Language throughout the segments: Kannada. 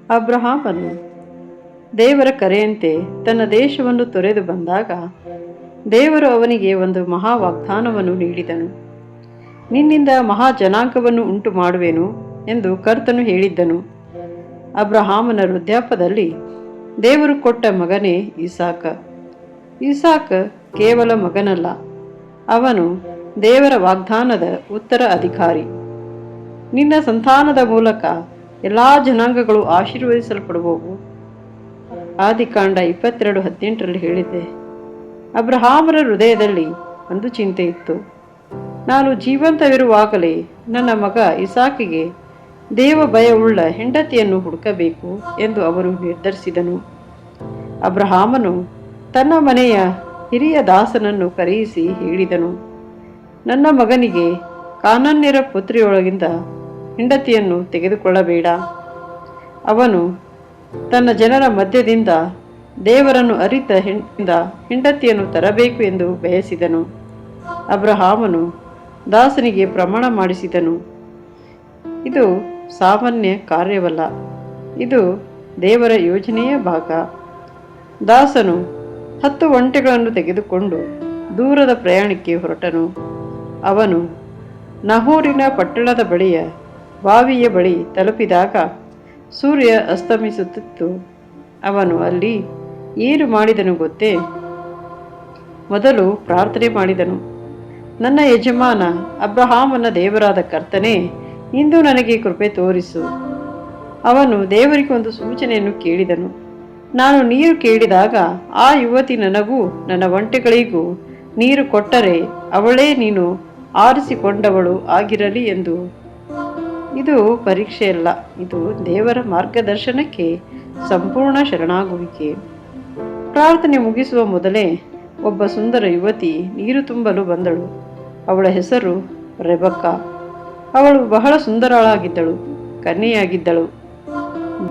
ಅಬ್ರಹಾಮನು ದೇವರ ಕರೆಯಂತೆ ತನ್ನ ದೇಶವನ್ನು ತೊರೆದು ಬಂದಾಗ ದೇವರು ಅವನಿಗೆ ಒಂದು ಮಹಾ ವಾಗ್ದಾನವನ್ನು ನೀಡಿದನು. ನಿನ್ನಿಂದ ಮಹಾ ಜನಾಂಗವನ್ನು ಉಂಟು ಮಾಡುವೆನು ಎಂದು ಕರ್ತನು ಹೇಳಿದ್ದನು. ಅಬ್ರಹಾಮನ ವೃದ್ಧಾಪ್ಯದಲ್ಲಿ ದೇವರು ಕೊಟ್ಟ ಮಗನೇ ಇಸಾಕ. ಇಸಾಕ ಕೇವಲ ಮಗನಲ್ಲ, ಅವನು ದೇವರ ವಾಗ್ದಾನದ ಉತ್ತರ ಅಧಿಕಾರಿ. ನಿನ್ನ ಸಂತಾನದ ಮೂಲಕ ಎಲ್ಲ ಜನಾಂಗಗಳು ಆಶೀರ್ವದಿಸಲ್ಪಡುವವು. ಆದಿಕಾಂಡ 22:18 ಹೇಳಿದೆ. ಅಬ್ರಹಾಮನ ಹೃದಯದಲ್ಲಿ ಒಂದು ಚಿಂತೆ ಇತ್ತು. ನಾನು ಜೀವಂತವಿರುವಾಗಲೇ ನನ್ನ ಮಗ ಇಸಾಕಿಗೆ ದೇವ ಭಯವುಳ್ಳ ಹೆಂಡತಿಯನ್ನು ಹುಡುಕಬೇಕು ಎಂದು ಅವರು ನಿರ್ಧರಿಸಿದನು. ಅಬ್ರಹಾಮನು ತನ್ನ ಮನೆಯ ಹಿರಿಯ ದಾಸನನ್ನು ಕರೆಯಿಸಿ ಹೇಳಿದನು, ನನ್ನ ಮಗನಿಗೆ ಕಾನಾನ್ಯರ ಪುತ್ರಿಯೊಳಗಿಂದ ಹೆಂಡತಿಯನ್ನು ತೆಗೆದುಕೊಳ್ಳಬೇಡ. ಅವನು ತನ್ನ ಜನರ ಮಧ್ಯದಿಂದ ದೇವರನ್ನು ಅರಿತ ಹೆಂಡತಿಯನ್ನು ತರಬೇಕು ಎಂದು ಬಯಸಿದನು. ಅಬ್ರಹಾಮನು ದಾಸನಿಗೆ ಪ್ರಮಾಣ ಮಾಡಿಸಿದನು. ಇದು ಸಾಮಾನ್ಯ ಕಾರ್ಯವಲ್ಲ, ಇದು ದೇವರ ಯೋಜನೆಯ ಭಾಗ. ದಾಸನು 10 ಒಂಟೆಗಳನ್ನು ತೆಗೆದುಕೊಂಡು ದೂರದ ಪ್ರಯಾಣಕ್ಕೆ ಹೊರಟನು. ಅವನು ನಹೋರಿನ ಪಟ್ಟಣದ ಬಳಿಯ ಬಾವಿಯ ಬಳಿ ತಲುಪಿದಾಗ ಸೂರ್ಯ ಅಸ್ತಮಿಸುತ್ತಿತ್ತು. ಅವನು ಅಲ್ಲಿ ಏನು ಮಾಡಿದನು ಗೊತ್ತೇ? ಮೊದಲು ಪ್ರಾರ್ಥನೆ ಮಾಡಿದನು. ನನ್ನ ಯಜಮಾನ ಅಬ್ರಹಾಮನ ದೇವರಾದ ಕರ್ತನೇ, ಇಂದು ನನಗೆ ಕೃಪೆ ತೋರಿಸು. ಅವನು ದೇವರಿಗೆ ಒಂದು ಸೂಚನೆಯನ್ನು ಕೇಳಿದನು. ನಾನು ನೀರು ಕೇಳಿದಾಗ ಆ ಯುವತಿ ನನಗೂ ನನ್ನ ಒಂಟೆಗಳಿಗೂ ನೀರು ಕೊಟ್ಟರೆ ಅವಳೇ ನೀನು ಆರಿಸಿಕೊಂಡವಳು ಆಗಿರಲಿ ಎಂದು. ಇದು ಪರೀಕ್ಷೆಯಲ್ಲ, ಇದು ದೇವರ ಮಾರ್ಗದರ್ಶನಕ್ಕೆ ಸಂಪೂರ್ಣ ಶರಣಾಗುವಿಕೆ. ಪ್ರಾರ್ಥನೆ ಮುಗಿಸುವ ಮೊದಲೇ ಒಬ್ಬ ಸುಂದರ ಯುವತಿ ನೀರು ತುಂಬಲು ಬಂದಳು. ಅವಳ ಹೆಸರು ರೆಬಕ್ಕಾ. ಅವಳು ಬಹಳ ಸುಂದರಳಾಗಿದ್ದಳು, ಕನ್ಯೆಯಾಗಿದ್ದಳು.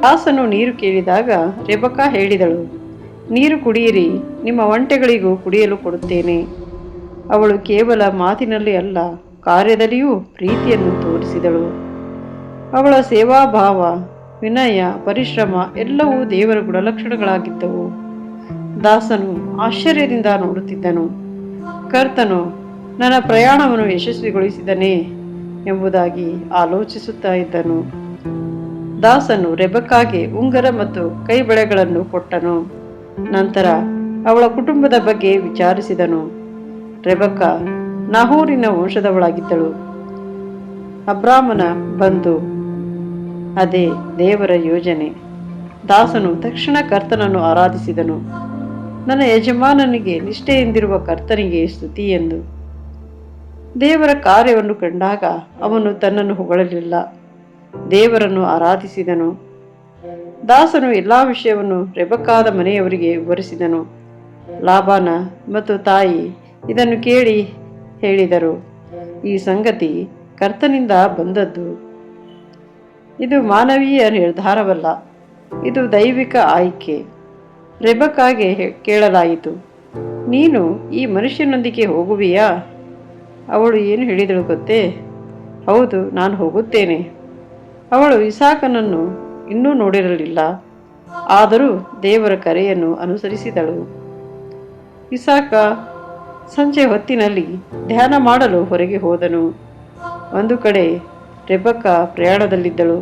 ದಾಸನು ನೀರು ಕೇಳಿದಾಗ ರೆಬಕ್ಕಾ ಹೇಳಿದಳು, ನೀರು ಕುಡಿಯಿರಿ, ನಿಮ್ಮ ಒಂಟೆಗಳಿಗೂ ಕುಡಿಯಲು ಕೊಡುತ್ತೇನೆ. ಅವಳು ಕೇವಲ ಮಾತಿನಲ್ಲಿ ಅಲ್ಲ, ಕಾರ್ಯದಲ್ಲಿಯೂ ಪ್ರೀತಿಯನ್ನು ತೋರಿಸಿದಳು. ಅವಳ ಸೇವಾಭಾವ, ವಿನಯ, ಪರಿಶ್ರಮ ಎಲ್ಲವೂ ದೇವರ ಗುಣಲಕ್ಷಣಗಳಾಗಿದ್ದವು. ದಾಸನು ಆಶ್ಚರ್ಯದಿಂದ ನೋಡುತ್ತಿದ್ದನು. ಕರ್ತನು ನನ್ನ ಪ್ರಯಾಣವನ್ನು ಯಶಸ್ವಿಗೊಳಿಸಿದನೇ ಎಂಬುದಾಗಿ ಆಲೋಚಿಸುತ್ತಾ ಇದ್ದನು. ದಾಸನು ರೆಬಕ್ಕಾಗೆ ಉಂಗುರ ಮತ್ತು ಕೈ ಬಳೆಗಳನ್ನು ಕೊಟ್ಟನು. ನಂತರ ಅವಳ ಕುಟುಂಬದ ಬಗ್ಗೆ ವಿಚಾರಿಸಿದನು. ರೆಬಕ್ಕಾ ನಹೋರಿನ ವಂಶದವಳಾಗಿದ್ದಳು, ಅಬ್ರಾಮನ ಬಂಧು. ಅದೇ ದೇವರ ಯೋಜನೆ. ದಾಸನು ತಕ್ಷಣ ಕರ್ತನನ್ನು ಆರಾಧಿಸಿದನು. ನನ್ನ ಯಜಮಾನನಿಗೆ ನಿಷ್ಠೆಯಿಂದಿರುವ ಕರ್ತನಿಗೆ ಸ್ತುತಿ ಎಂದು. ದೇವರ ಕಾರ್ಯವನ್ನು ಕಂಡಾಗ ಅವನು ತನ್ನನ್ನು ಹೊಗಳಲಿಲ್ಲ, ದೇವರನ್ನು ಆರಾಧಿಸಿದನು. ದಾಸನು ಎಲ್ಲ ವಿಷಯವನ್ನು ರೆಬಕ್ಕಾದ ಮನೆಯವರಿಗೆ ವಿವರಿಸಿದನು. ಲಾಬಾನ ಮತ್ತು ತಾಯಿ ಇದನ್ನು ಕೇಳಿ ಹೇಳಿದರು, ಈ ಸಂಗತಿ ಕರ್ತನಿಂದ ಬಂದದ್ದು. ಇದು ಮಾನವೀಯ ನಿರ್ಧಾರವಲ್ಲ, ಇದು ದೈವಿಕ ಆಯ್ಕೆ. ರೆಬಕ್ಕಾಗೆ ಕೇಳಲಾಯಿತು, ನೀನು ಈ ಮನುಷ್ಯನೊಂದಿಗೆ ಹೋಗುವಿಯಾ? ಅವಳು ಏನು ಹೇಳಿದಳು ಗೊತ್ತೇ? ಹೌದು, ನಾನು ಹೋಗುತ್ತೇನೆ. ಅವಳು ಇಸಾಕನನ್ನು ಇನ್ನೂ ನೋಡಿರಲಿಲ್ಲ, ಆದರೂ ದೇವರ ಕರೆಯನ್ನು ಅನುಸರಿಸಿದಳು. ಇಸಾಕ ಸಂಜೆ ಹೊತ್ತಿನಲ್ಲಿ ಧ್ಯಾನ ಮಾಡಲು ಹೊರಗೆ ಹೋದನು. ಒಂದು ಕಡೆ ರೆಬಕ್ಕಾ ಪ್ರಯಾಣದಲ್ಲಿದ್ದಳು,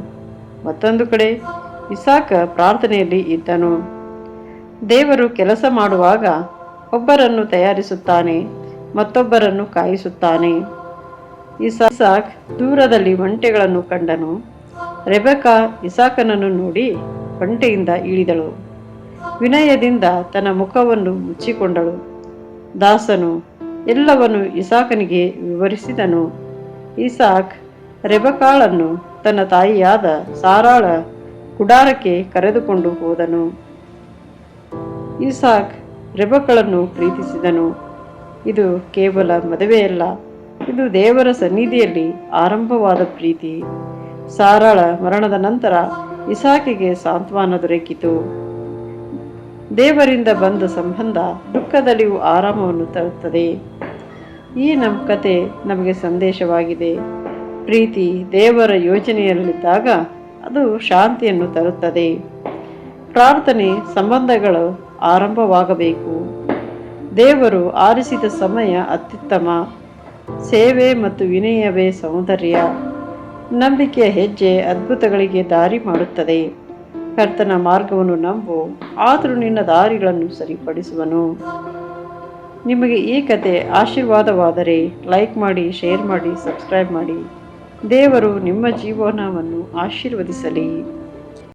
ಮತ್ತೊಂದು ಕಡೆ ಇಸಾಕ ಪ್ರಾರ್ಥನೆಯಲ್ಲಿ ಇದ್ದನು. ದೇವರು ಕೆಲಸ ಮಾಡುವಾಗ ಒಬ್ಬರನ್ನು ತಯಾರಿಸುತ್ತಾನೆ, ಮತ್ತೊಬ್ಬರನ್ನು ಕಾಯಿಸುತ್ತಾನೆ. ಇಸಾಕ್ ದೂರದಲ್ಲಿ ಒಂಟೆಗಳನ್ನು ಕಂಡನು. ರೆಬೆಕ್ಕಾ ಇಸಾಕನನ್ನು ನೋಡಿ ಒಂಟೆಯಿಂದ ಇಳಿದಳು. ವಿನಯದಿಂದ ತನ್ನ ಮುಖವನ್ನು ಮುಚ್ಚಿಕೊಂಡಳು. ದಾಸನು ಎಲ್ಲವನ್ನು ಇಸಾಕನಿಗೆ ವಿವರಿಸಿದನು. ಇಸಾಕ್ ರೆಬೆಕ್ಕಾಳನ್ನು ತನ್ನ ತಾಯಿಯಾದ ಸಾರಾಳ ಗುಡಾರಕ್ಕೆ ಕರೆದುಕೊಂಡು ಹೋದನು. ಇಸಾಕ್ ರೆಬೆಕ್ಕಳನ್ನು ಪ್ರೀತಿಸಿದನು. ಇದು ಕೇವಲ ಮದುವೆಯಲ್ಲ, ಇದು ದೇವರ ಸನ್ನಿಧಿಯಲ್ಲಿ ಆರಂಭವಾದ ಪ್ರೀತಿ. ಸಾರಾಳ ಮರಣದ ನಂತರ ಇಸಾಕಿಗೆ ಸಾಂತ್ವನ ದೊರಕಿತು. ದೇವರಿಂದ ಬಂದ ಸಂಬಂಧ ದುಃಖದಲ್ಲಿಯೂ ಆರಾಮವನ್ನು ತರುತ್ತದೆ. ಈ ನಮ್ಮ ಕತೆ ನಮಗೆ ಸಂದೇಶವಾಗಿದೆ. ಪ್ರೀತಿ ದೇವರ ಯೋಜನೆಯಲ್ಲಿದ್ದಾಗ ಅದು ಶಾಂತಿಯನ್ನು ತರುತ್ತದೆ. ಪ್ರಾರ್ಥನೆ ಸಂಬಂಧಗಳು ಆರಂಭವಾಗಬೇಕು. ದೇವರು ಆರಿಸಿದ ಸಮಯ ಅತ್ಯುತ್ತಮ. ಸೇವೆ ಮತ್ತು ವಿನಯವೇ ಸೌಂದರ್ಯ. ನಂಬಿಕೆಯ ಹೆಜ್ಜೆ ಅದ್ಭುತಗಳಿಗೆ ದಾರಿ ಮಾಡುತ್ತದೆ. ಕರ್ತನ ಮಾರ್ಗವನ್ನು ನಂಬು, ಆದರೂ ನಿನ್ನ ದಾರಿಗಳನ್ನು ಸರಿಪಡಿಸುವನು. ನಿಮಗೆ ಈ ಕತೆ ಆಶೀರ್ವಾದವಾದರೆ ಲೈಕ್ ಮಾಡಿ, ಶೇರ್ ಮಾಡಿ, ಸಬ್ಸ್ಕ್ರೈಬ್ ಮಾಡಿ. ದೇವರು ನಿಮ್ಮ ಜೀವನವನ್ನು ಆಶೀರ್ವದಿಸಲಿ.